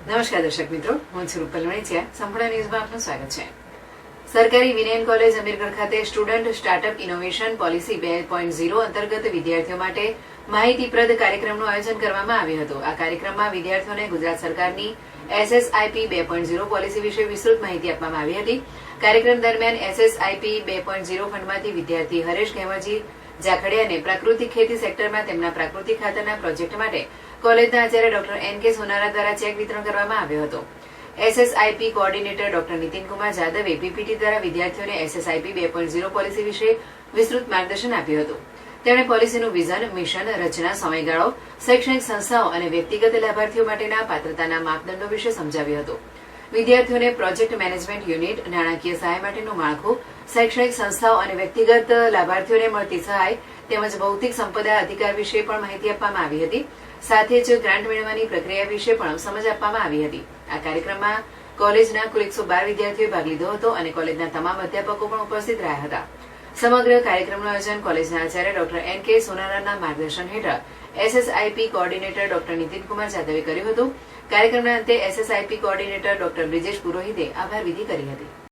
નમસ્કાર દર્શક મિત્રો, હું છું રૂપલ વણિચિયા. સંપૂર્ણ ન્યૂઝમાં આપનું સ્વાગત છે. સરકારી વિનયન કોલેજ અમીરગઢ ખાતે સ્ટુડન્ટ સ્ટાર્ટઅપ ઇનોવેશન પોલિસી 2.0 અંતર્ગત વિદ્યાર્થીઓ માટે માહિતીપ્રદ કાર્યક્રમનું આયોજન કરવામાં આવ્યું હતું. આ કાર્યક્રમમાં વિદ્યાર્થીઓને ગુજરાત સરકારની SSIP 2.0 પોલિસી વિશે વિસ્તૃત માહિતી આપવામાં આવી હતી. કાર્યક્રમ દરમિયાન SSIP 2.0 ફંડમાંથી વિદ્યાર્થી હરેશ ઘેમરજી જાખડિયાને પ્રાકૃતિક ખેતી સેક્ટરમાં તેમના પ્રાકૃતિક ખાતરના પ્રોજેક્ટ માટે કોલેજના આચાર્ય ડોક્ટર N.K. સોનારા દ્વારા ચેક વિતરણ કરવામાં આવ્યો હતો. SSIP કોઓર્ડિનેટર ડોક્ટર નીતિનકુમાર જાદવે PPT દ્વારા વિદ્યાર્થીઓને SSIP 2.0 પોલિસી વિશે વિસ્તૃત માર્ગદર્શન આપ્યું હતું. તેમણે પોલિસીનું વિઝન, મિશન, રચના, સમયગાળો, શૈક્ષણિક સંસ્થાઓ અને વ્યક્તિગત લાભાર્થીઓ માટેના પાત્રતાના માપદંડો વિશે સમજાવ્યું હતું. વિદ્યાર્થીઓને પ્રોજેક્ટ મેનેજમેન્ટ યુનિટ, નાણાકીય સહાય માટેનું માળખું, શૈક્ષણિક સંસ્થાઓ અને વ્યક્તિગત લાભાર્થીઓને મળતી સહાય તેમજ ભૌતિક સંપદા અધિકાર વિશે પણ માહિતી આપવામાં આવી હતી. સાથે જ ગ્રાન્ટ મેળવવાની પ્રક્રિયા વિશે પણ સમજ આપવામાં આવી હતી. આ કાર્યક્રમમાં કોલેજના કુલ 112 વિદ્યાર્થીઓએ ભાગ લીધો હતો અને કોલેજના તમામ અધ્યાપકો પણ ઉપસ્થિત રહ્યા હતા. સમગ્ર કાર્યક્રમનું આયોજન કોલેજના આચાર્ય ડોક્ટર N.K. સોનારાના માર્ગદર્શન હેઠળ SSIP કોઓર્ડિનેટર ડોક્ટર નીતિનકુમાર જાદવે કર્યું હતું. કાર્યક્રમના અંતે SSIP કોઓર્ડિનેટર ડોક્ટર બ્રિજેશ પુરોહિતે આભાર વિધિ કરી હતી.